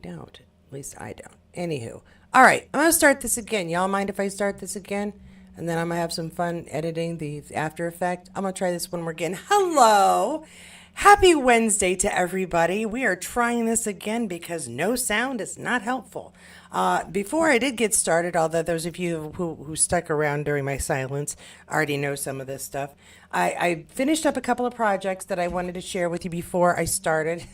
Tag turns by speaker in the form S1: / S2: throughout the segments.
S1: Don't. At least I don't. Anywho. All right. I'm going to start this again. Y'all mind if I start this again? And then I'm going to have some fun editing the After Effect. I'm going to try this one more again. Hello. Happy Wednesday to everybody. We are trying this again because no sound is not helpful. Before I did get started, although those of you who stuck around during my silence already know some of this stuff, I finished up a couple of projects that I wanted to share with you before I started.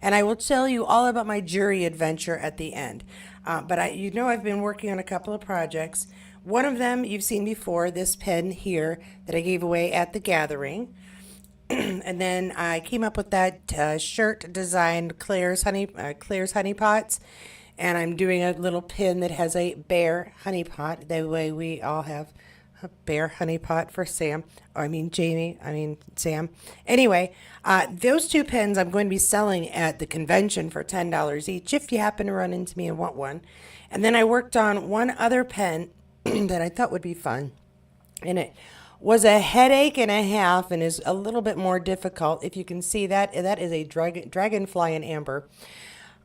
S1: And I will tell you all about my jury adventure at the end. I've been working on a couple of projects. One of them you've seen before, this pen here that I gave away at the gathering. And then I came up with that shirt design, Claire's honey pots, and I'm doing a little pin that has a bear honey pot. That way we all have a bear honey pot for Sam. Or Sam. Anyway, those two pins I'm going to be selling at the convention for $10 each if you happen to run into me and want one. And then I worked on one other pen that I thought would be fun. And it was a headache and a half and is a little bit more difficult. If you can see that, that is a dragonfly in amber.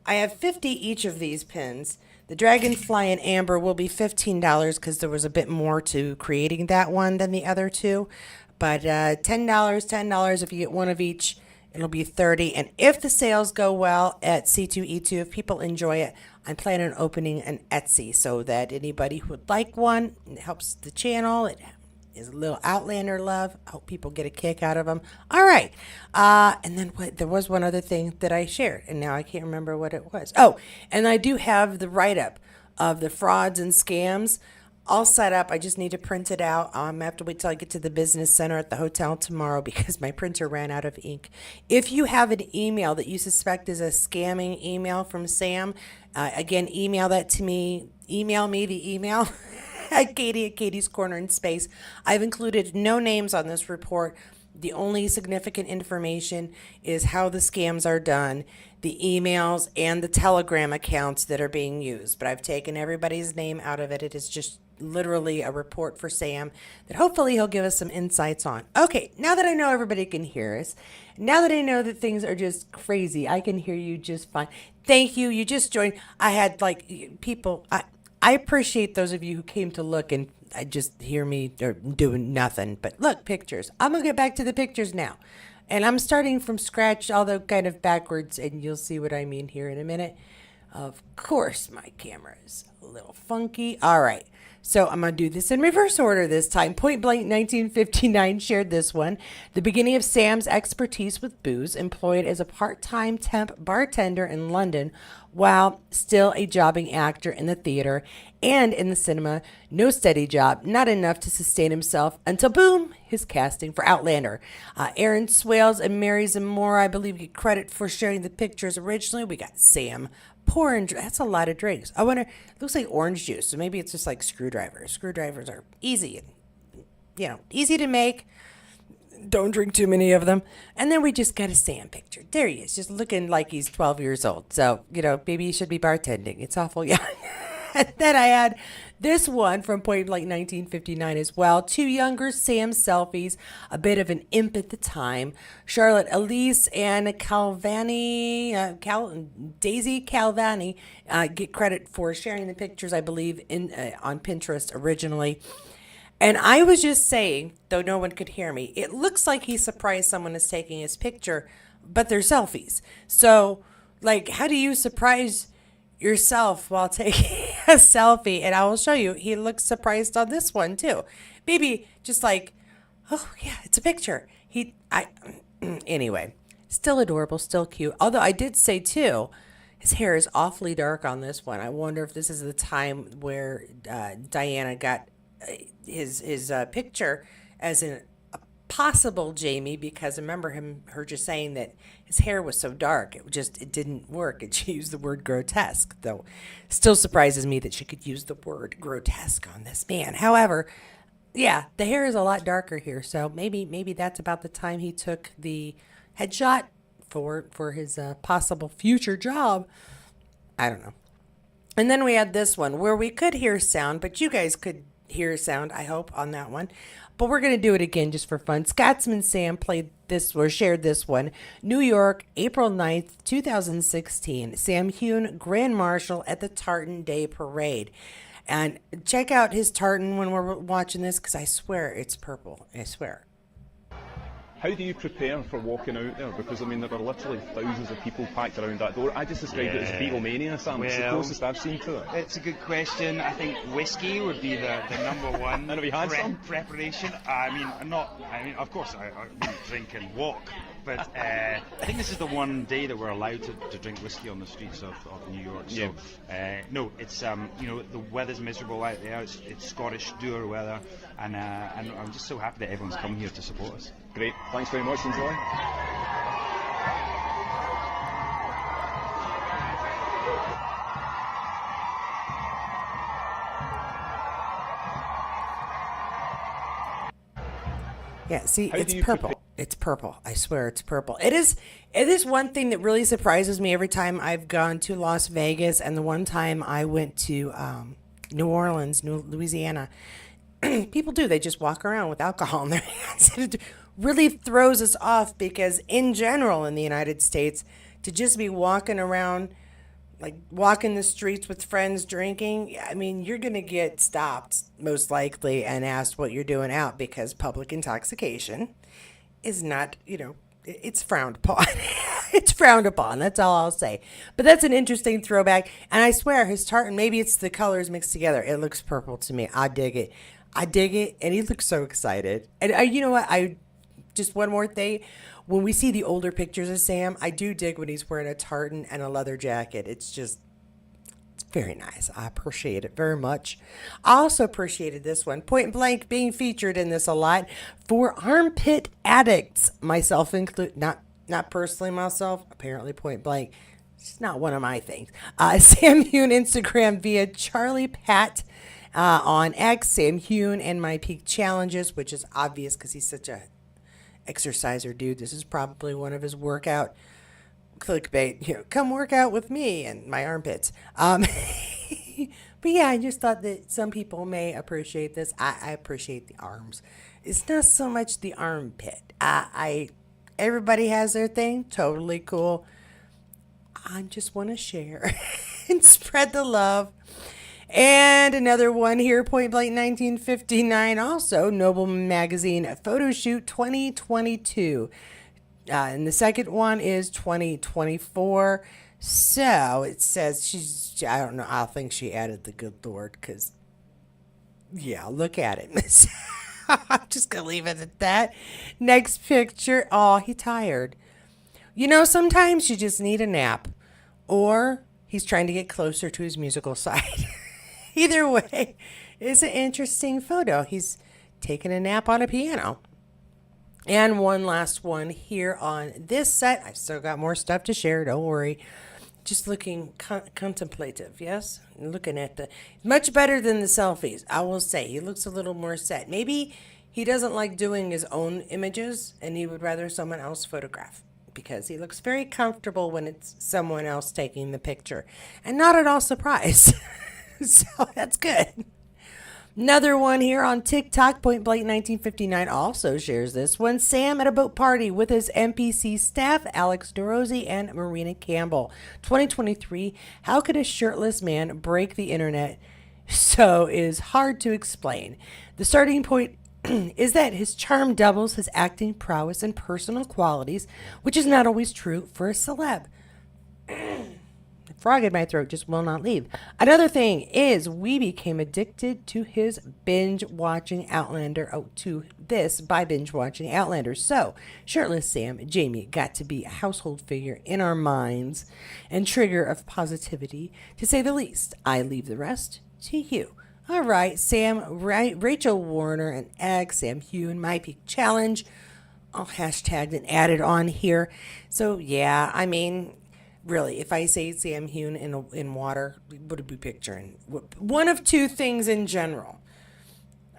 S1: I have 50 each of these pins. The dragonfly in amber will be $15 because there was a bit more to creating that one than the other two. But $10 if you get one of each, it'll be $30. And if the sales go well at C2E2, if people enjoy it, I'm planning on opening an Etsy so that anybody who would like one, it helps the channel. It is a little Outlander love. I hope people get a kick out of them. All right. And then there was one other thing that I shared, and now I can't remember what it was. Oh, and I do have the write-up of the frauds and scams all set up. I just need to print it out. I have to wait till I get to the business center at the hotel tomorrow because my printer ran out of ink. If you have an email that you suspect is a scamming email from Sam, again, email that to me. Email me the email. At Katie at Katie's Corner in Space. I've included no names on this report. The only significant information is how the scams are done, the emails, and the Telegram accounts that are being used. But I've taken everybody's name out of it. It is just literally a report for Sam that hopefully he'll give us some insights on. Okay, now that I know everybody can hear us, now that I know that things are just crazy, I can hear you just fine. Thank you. You just joined. I had people. I appreciate those of you who came to look and just hear me or doing nothing. But look, pictures. I'm going to get back to the pictures now. And I'm starting from scratch, although kind of backwards, and you'll see what I mean here in a minute. Of course, my camera is a little funky. All right. So I'm going to do this in reverse order this time. Point Blank 1959 shared this one. The beginning of Sam's expertise with booze, employed as a part-time temp bartender in London while still a jobbing actor in the theater and in the cinema. No steady job, not enough to sustain himself until, boom, his casting for Outlander. Aaron Swales and Mary Zamora, I believe, get credit for sharing the pictures originally. We got Sam pouring, that's a lot of drinks. I wonder, it looks like orange juice, so maybe it's just like screwdrivers. Screwdrivers are easy and, easy to make. Don't drink too many of them. And then we just got a Sam picture. There he is, just looking like he's 12 years old. So, maybe he should be bartending. It's awful young. And then I had this one from Point Blank 1959 as well. Two younger Sam selfies, a bit of an imp at the time. Charlotte Elise and Daisy Calvani get credit for sharing the pictures, I believe, on Pinterest originally. And I was just saying, though no one could hear me, it looks like he's surprised someone is taking his picture, but they're selfies. So, how do you surprise yourself while taking a selfie? And I will show you. He looks surprised on this one too. Maybe just oh yeah, it's a picture. Anyway, still adorable, still cute. Although I did say too, his hair is awfully dark on this one. I wonder if this is the time where Diana got his picture as a possible Jamie, because I remember her just saying that his hair was so dark, it didn't work, and she used the word grotesque, though still surprises me that she could use the word grotesque on this man. However, yeah, the hair is a lot darker here, so maybe that's about the time he took the headshot for his possible future job. I don't know. And then we had this one where we could hear sound, but you guys could hear sound, I hope, on that one. But we're going to do it again just for fun. Scotsman Sam played this or shared this one. New York, April 9th, 2016. Sam Heughan, Grand Marshal at the Tartan Day Parade. And check out his tartan when we're watching this, because I swear it's purple. I swear.
S2: How do you prepare for walking out there? Because, I mean, there were literally thousands of people packed around that door. I just described it as Beatlemania, Sam. It's the closest I've seen to it.
S3: It's a good question. I think whiskey would be the number one.
S2: And have you had some?
S3: Preparation. I mean, of course, I drink and walk. But I think this is the one day that we're allowed to drink whiskey on the streets of New York. So, no, it's, the weather's miserable out there. It's Scottish dour weather. And I'm just so happy that everyone's come here to support us.
S2: Great. Thanks very much. Enjoy.
S1: Yeah, see, it's purple. It's purple. I swear it's purple. It is one thing that really surprises me every time I've gone to Las Vegas, and the one time I went to New Orleans, Louisiana. People do. They just walk around with alcohol in their hands. It really throws us off because in general in the United States, to just be walking around, like walking the streets with friends drinking, I mean, you're going to get stopped most likely and asked what you're doing out, because public intoxication is not, it's frowned upon. It's frowned upon. That's all I'll say. But that's an interesting throwback. And I swear his tartan, maybe it's the colors mixed together. It looks purple to me. I dig it. And he looks so excited. And you know what? Just one more thing. When we see the older pictures of Sam, I do dig when he's wearing a tartan and a leather jacket. It's very nice. I appreciate it very much. I also appreciated this one. Point Blank being featured in this a lot for armpit addicts, myself included. Not personally myself. Apparently Point Blank. It's not one of my things. Sam Heughan Instagram via Charlie Pat. On X, Sam Heughan and My Peak Challenges, which is obvious because he's such a exerciser dude. This is probably one of his workout clickbait, come work out with me and my armpits. But yeah, I just thought that some people may appreciate this. I appreciate the arms. It's not so much the armpit. Everybody has their thing. Totally cool. I just want to share and spread the love. And another one here, Point Blank 1959, also Noble Magazine Photoshoot 2022. And the second one is 2024. So it says I don't know, I think she added the good Lord because, yeah, look at it. I'm just going to leave it at that. Next picture. Oh, he's tired. Sometimes you just need a nap, or he's trying to get closer to his musical side. Either way, it's an interesting photo. He's taking a nap on a piano. And one last one here on this set. I've still got more stuff to share. Don't worry. Just looking contemplative, yes? Looking at much better than the selfies, I will say. He looks a little more set. Maybe he doesn't like doing his own images, and he would rather someone else photograph, because he looks very comfortable when it's someone else taking the picture. And not at all surprised. So that's good. Another one here on TikTok, Point Blank 1959 also shares this one. Sam at a boat party with his MPC staff, Alex DeRosie and Marina Campbell. 2023, how could a shirtless man break the internet? So is hard to explain. The starting point is that his charm doubles his acting prowess and personal qualities, which is not always true for a celeb. Frog in my throat just will not leave. Another thing is we became addicted to his binge watching Outlander. By binge watching Outlander. So shirtless Sam Jamie got to be a household figure in our minds and trigger of positivity, to say the least. I leave the rest to you. All right, Sam, Rachel Warner and X, Sam Heughan, My Peak Challenge, all hashtagged and added on here. So yeah, I mean, really, if I say Sam Heughan in water, what would we be picturing? One of two things in general.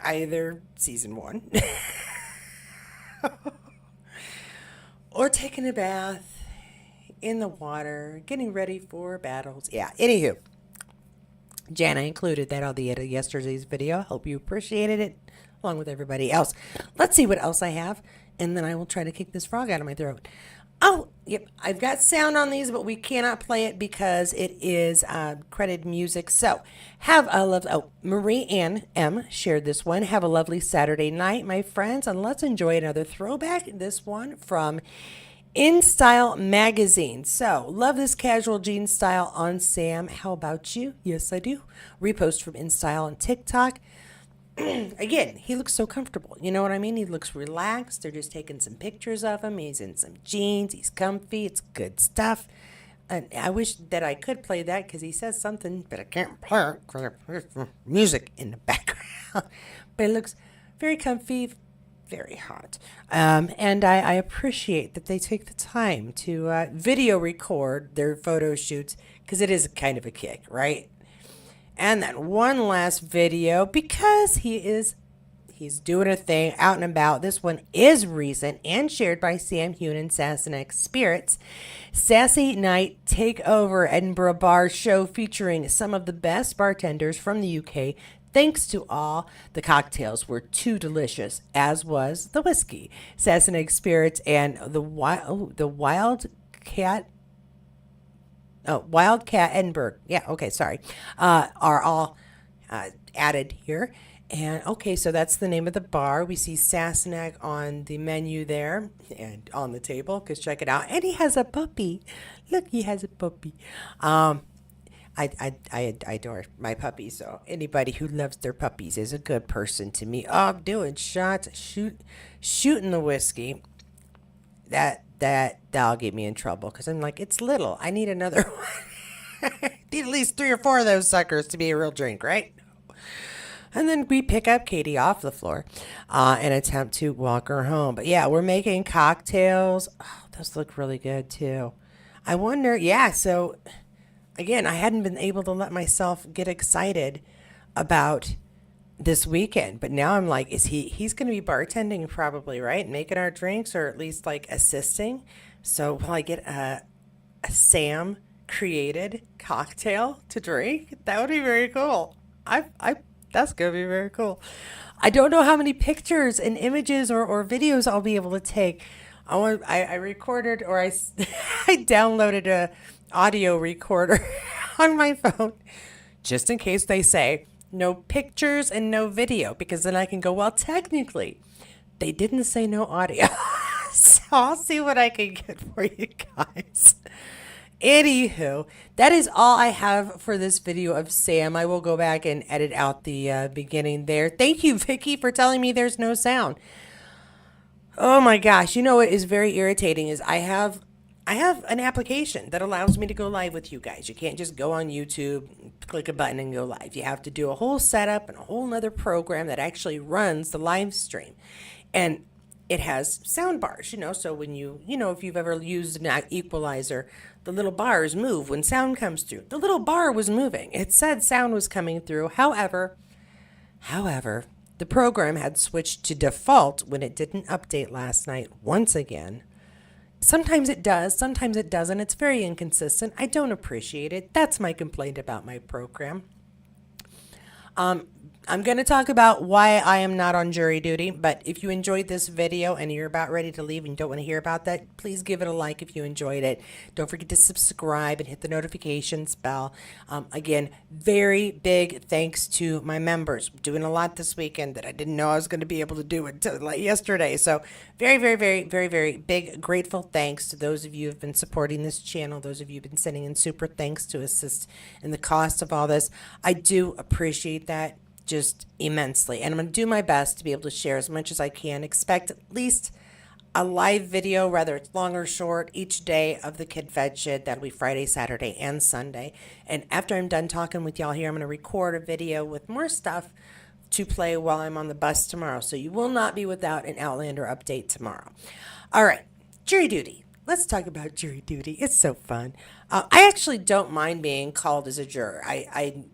S1: Either season 1 or taking a bath in the water, getting ready for battles. Yeah, anywho. Jana included that on the end of yesterday's video. Hope you appreciated it, along with everybody else. Let's see what else I have. and then I will try to kick this frog out of my throat. Oh, yep, I've got sound on these, but we cannot play it because it is credited music. So Marie Ann M. shared this one. Have a lovely Saturday night, my friends, and let's enjoy another throwback. This one from In Style magazine. So, love this casual jean style on Sam. How about you? Yes, I do. Repost from In Style on TikTok. Again, he looks so comfortable. You know what I mean? He looks relaxed. They're just taking some pictures of him. He's in some jeans. He's comfy. It's good stuff. And I wish that I could play that because he says something, but I can't play it because there's music in the background. But it looks very comfy, very hot. And I appreciate that they take the time to video record their photo shoots because it is kind of a kick, right? And then one last video because he's doing a thing out and about. This one is recent and shared by Sam Heughan and Sassenach Spirits. Sassy Night Takeover Edinburgh Bar Show featuring some of the best bartenders from the UK. Thanks to all, the cocktails were too delicious, as was the whiskey. Sassenach Spirits and the Wildcat Edinburgh. Yeah, okay, sorry. Are all added here. And okay, so that's the name of the bar. We see Sassenach on the menu there and on the table, because check it out. And he has a puppy. Look, he has a puppy. I adore my puppy, so anybody who loves their puppies is a good person to me. Oh, I'm doing shots, shooting the whiskey. That'll get me in trouble because I'm like, it's little. I need another one. Need at least 3 or 4 of those suckers to be a real drink, right? And then we pick up Katie off the floor and attempt to walk her home. But yeah, we're making cocktails. Oh, those look really good too. I wonder, yeah, so again, I hadn't been able to let myself get excited about this weekend, but now I'm like, he's going to be bartending probably, right? Making our drinks, or at least like assisting. So will I get a Sam created cocktail to drink? That would be very cool. That's going to be very cool. I don't know how many pictures and images or videos I'll be able to take. I recorded, or I downloaded a audio recorder on my phone just in case they say no pictures and no video, because then I can go, well, technically they didn't say no audio. So I'll see what I can get for you guys. Anywho, that is all I have for this video of Sam. I will go back and edit out the beginning there. Thank you, Vicky, for telling me there's no sound. Oh my gosh, you know what is very irritating is I have an application that allows me to go live with you guys. You can't just go on YouTube, click a button and go live. You have to do a whole setup and a whole nother program that actually runs the live stream. And it has sound bars, so when if you've ever used an equalizer, the little bars move when sound comes through. The little bar was moving. It said sound was coming through. However, the program had switched to default when it didn't update last night once again. Sometimes it does, sometimes it doesn't. It's very inconsistent. I don't appreciate it. That's my complaint about my program. I'm going to talk about why I am not on jury duty, but if you enjoyed this video and you're about ready to leave and you don't want to hear about that, please give it a like if you enjoyed it. Don't forget to subscribe and hit the notifications bell. Again, very big thanks to my members. I'm doing a lot this weekend that I didn't know I was going to be able to do until like yesterday. So very, very, very, very, very big grateful thanks to those of you who have been supporting this channel, those of you who have been sending in super thanks to assist in the cost of all this. I do appreciate that just immensely, and I'm going to do my best to be able to share as much as I can. Expect at least a live video, whether it's long or short, each day of the Kid Fed Shed. That'll be Friday, Saturday, and Sunday. And after I'm done talking with y'all here, I'm going to record a video with more stuff to play while I'm on the bus tomorrow. So you will not be without an Outlander update tomorrow. All right, jury duty. Let's talk about jury duty. It's so fun. I actually don't mind being called as a juror. I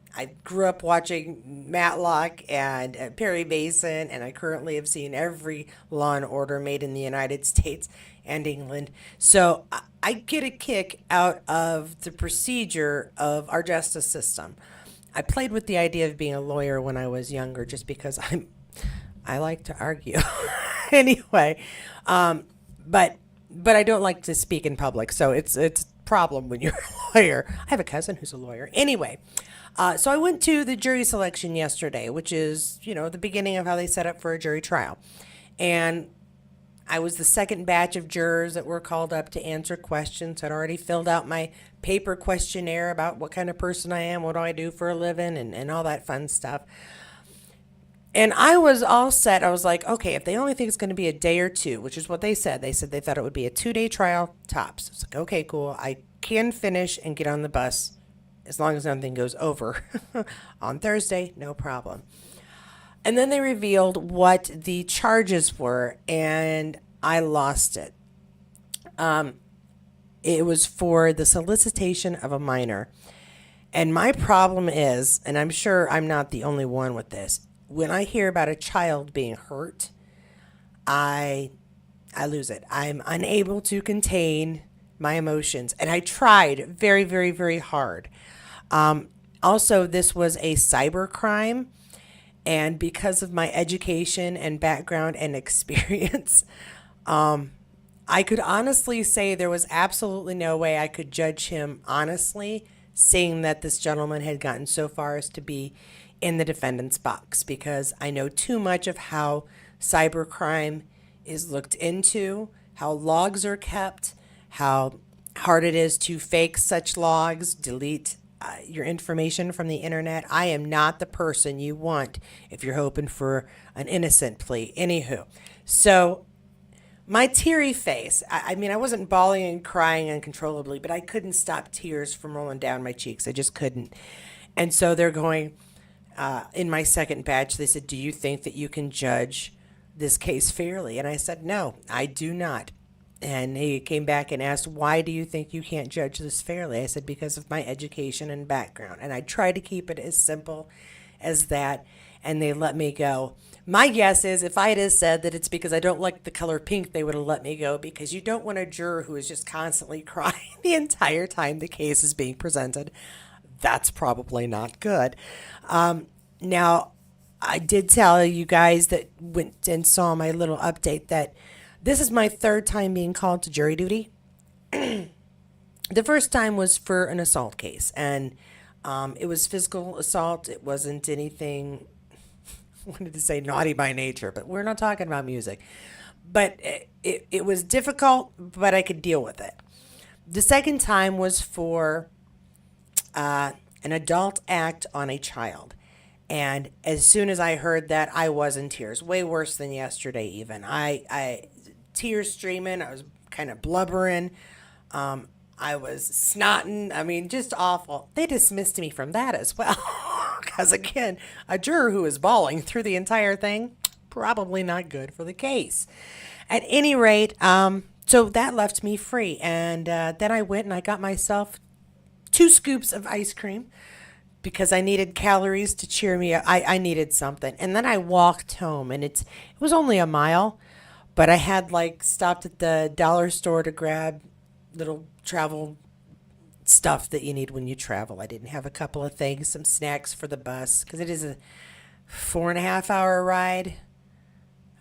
S1: grew up watching Matlock and Perry Mason, and I currently have seen every Law and Order made in the United States and England. So I get a kick out of the procedure of our justice system. I played with the idea of being a lawyer when I was younger just because I like to argue. Anyway, but I don't like to speak in public, so it's a problem when you're a lawyer. I have a cousin who's a lawyer. Anyway, so I went to the jury selection yesterday, which is, the beginning of how they set up for a jury trial. And I was the second batch of jurors that were called up to answer questions. I'd already filled out my paper questionnaire about what kind of person I am, what do I do for a living, and all that fun stuff. And I was all set. I was like, okay, if they only think it's going to be a day or two, which is what they said. They said they thought it would be a 2-day trial tops. It's like, okay, cool. I can finish and get on the bus as long as nothing goes over on Thursday, no problem. And then they revealed what the charges were, and I lost it. It was for the solicitation of a minor. And my problem is, and I'm sure I'm not the only one with this, when I hear about a child being hurt, I lose it. I'm unable to contain my emotions. And I tried very, very, very hard. Also, this was a cyber crime. And because of my education and background and experience, I could honestly say there was absolutely no way I could judge him honestly, seeing that this gentleman had gotten so far as to be in the defendant's box, because I know too much of how cybercrime is looked into, how logs are kept, how hard it is to fake such logs, delete your information from the internet. I am not the person you want if you're hoping for an innocent plea. Anywho, so my teary face, I mean, I wasn't bawling and crying uncontrollably, but I couldn't stop tears from rolling down my cheeks. I just couldn't. And so they're going, in my second batch, they said, do you think that you can judge this case fairly? And I said, no, I do not. And he came back and asked, why do you think you can't judge this fairly? I said, because of my education and background. And I tried to keep it as simple as that, and they let me go. My guess is if I had said that it's because I don't like the color pink, they would have let me go, because you don't want a juror who is just constantly crying the entire time the case is being presented. That's probably not good. Now, I did tell you guys that went and saw my little update that this is my third time being called to jury duty. The first time was for an assault case, and it was physical assault. It wasn't anything, I wanted to say naughty by nature, but we're not talking about music. But it was difficult, but I could deal with it. The second time was for an adult act on a child. And as soon as I heard that, I was in tears, way worse than yesterday even. I tears streaming, I was kind of blubbering, I was snotting, I mean, just awful. They dismissed me from that as well, because again, a juror who is bawling through the entire thing, probably not good for the case. At any rate, so that left me free, and then I went and I got myself 2 scoops of ice cream, because I needed calories to cheer me up. I needed something. And then I walked home, and it was only a mile, but I had stopped at the dollar store to grab little travel stuff that you need when you travel. I didn't have a couple of things, some snacks for the bus, because it is a 4.5-hour ride.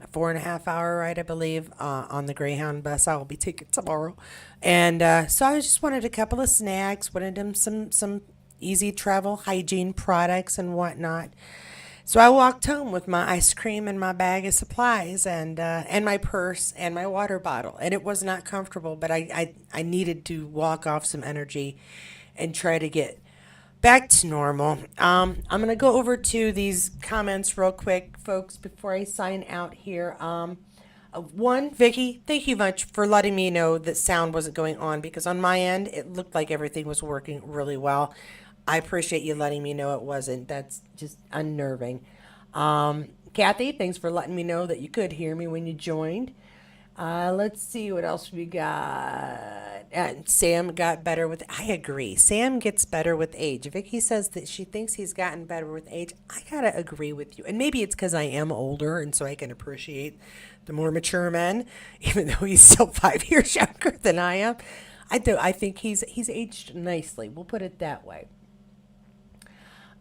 S1: A 4.5-hour ride, I believe, on the Greyhound bus I will be taking tomorrow. And so I just wanted a couple of snacks, wanted them some easy travel hygiene products and whatnot. So I walked home with my ice cream and my bag of supplies and my purse and my water bottle. And it was not comfortable, but I needed to walk off some energy and try to get back to normal. I'm going to go over to these comments real quick, folks, before I sign out here. One, Vicky, thank you much for letting me know that sound wasn't going on, because on my end, it looked like everything was working really well. I appreciate you letting me know it wasn't. That's just unnerving. Kathy, thanks for letting me know that you could hear me when you joined. Let's see what else we got. Sam got better with. I agree. Sam gets better with age. Vicky says that she thinks he's gotten better with age. I gotta agree with you. And maybe it's because I am older, and so I can appreciate the more mature men, even though he's still 5 years younger than I am. I think he's aged nicely. We'll put it that way.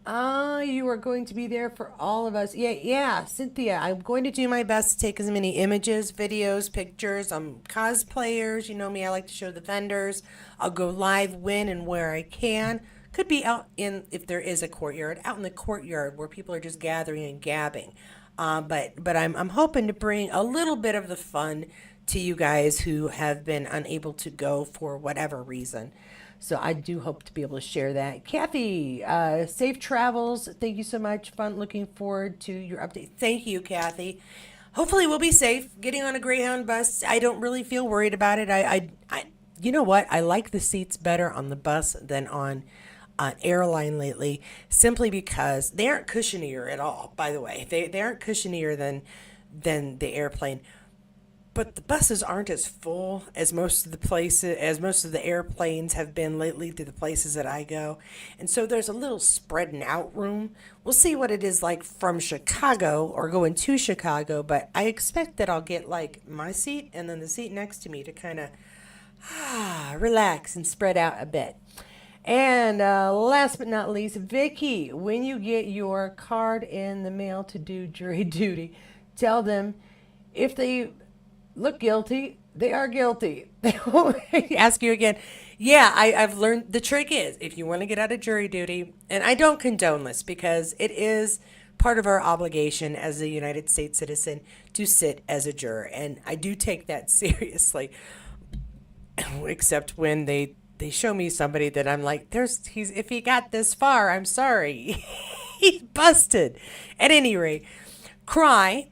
S1: You are going to be there for all of us. Yeah, Cynthia. I'm going to do my best to take as many images, videos, pictures. Cosplayers. You know me, I like to show the vendors. I'll go live when and where I can. Could be out in, if there is a courtyard, out in the courtyard where people are just gathering and gabbing. But I'm hoping to bring a little bit of the fun to you guys who have been unable to go for whatever reason. So I do hope to be able to share that. Kathy, safe travels. Thank you so much. Fun. Looking forward to your update. Thank you, Kathy. Hopefully we'll be safe. Getting on a Greyhound bus, I don't really feel worried about it. You know what? I like the seats better on the bus than on airline lately, simply because they aren't cushionier at all. By the way, they aren't cushionier than the airplane. But the buses aren't as full as most of the airplanes have been lately to the places that I go. And so there's a little spreading out room. We'll see what it is like from Chicago or going to Chicago, but I expect that I'll get like my seat and then the seat next to me to kind of relax and spread out a bit. And last but not least, Vicky, when you get your card in the mail to do jury duty, tell them if they look guilty, they are guilty. They won't ask you again. Yeah, I've learned the trick is if you want to get out of jury duty, and I don't condone this because it is part of our obligation as a United States citizen to sit as a juror, and I do take that seriously. Except when they show me somebody that I'm like, if he got this far, I'm sorry, he's busted. At any rate, cry,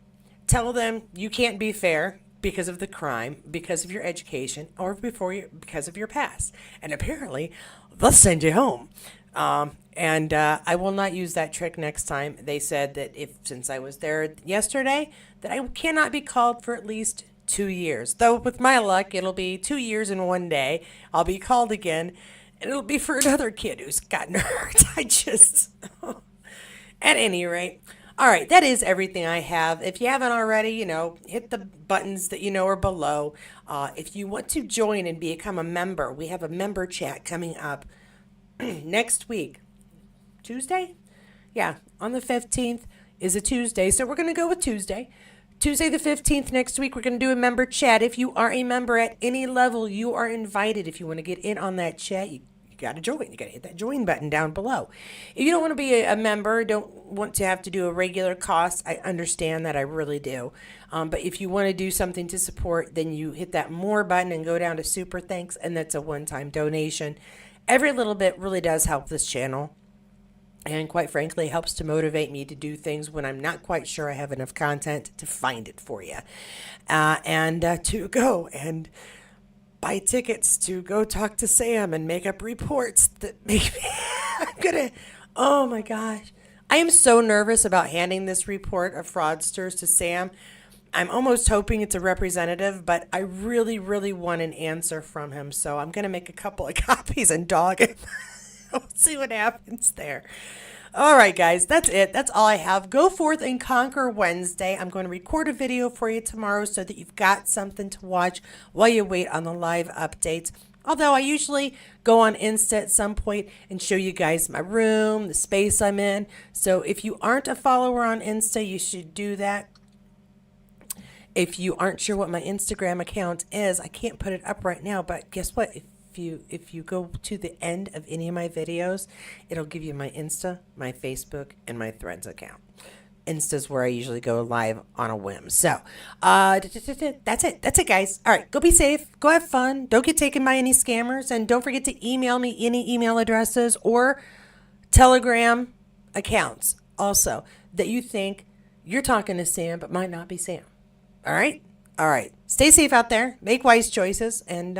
S1: tell them you can't be fair because of the crime, because of your education, or because of your past. And apparently, they'll send you home. I will not use that trick next time. They said that since I was there yesterday, that I cannot be called for at least 2 years. Though with my luck, it'll be 2 years in one day. I'll be called again, and it'll be for another kid who's gotten hurt. At any rate. All right, that is everything I have. If you haven't already, hit the buttons that are below. If you want to join and become a member, we have a member chat coming up next week. Tuesday? Yeah, on the 15th is a Tuesday, so we're going to go with Tuesday. Tuesday the 15th next week, we're going to do a member chat. If you are a member at any level, you are invited. If you want to get in on that chat, you got to join. You got to hit that join button down below. If you don't want to be a member, don't want to have to do a regular cost, I understand that. I really do. But if you want to do something to support, then you hit that more button and go down to super thanks, and that's a one-time donation. Every little bit really does help this channel. And quite frankly, helps to motivate me to do things when I'm not quite sure I have enough content to find it for you. And to go and buy tickets to go talk to Sam and make up reports that make me, oh my gosh. I am so nervous about handing this report of fraudsters to Sam. I'm almost hoping it's a representative, but I really, really want an answer from him. So I'm going to make a couple of copies and dog him. We'll see what happens there. All right, guys, that's it. That's all I have. Go forth and conquer Wednesday. I'm going to record a video for you tomorrow so that you've got something to watch while you wait on the live updates. Although I usually go on Insta at some point and show you guys my room, the space I'm in. So if you aren't a follower on Insta, you should do that. If you aren't sure what my Instagram account is, I can't put it up right now, but guess what? If you go to the end of any of my videos, it'll give you my Insta, my Facebook, and my Threads account. Insta's where I usually go live on a whim. So, that's it. That's it, guys. All right, go be safe. Go have fun. Don't get taken by any scammers. And don't forget to email me any email addresses or Telegram accounts also that you think you're talking to Sam but might not be Sam. All right? All right. Stay safe out there. Make wise choices. And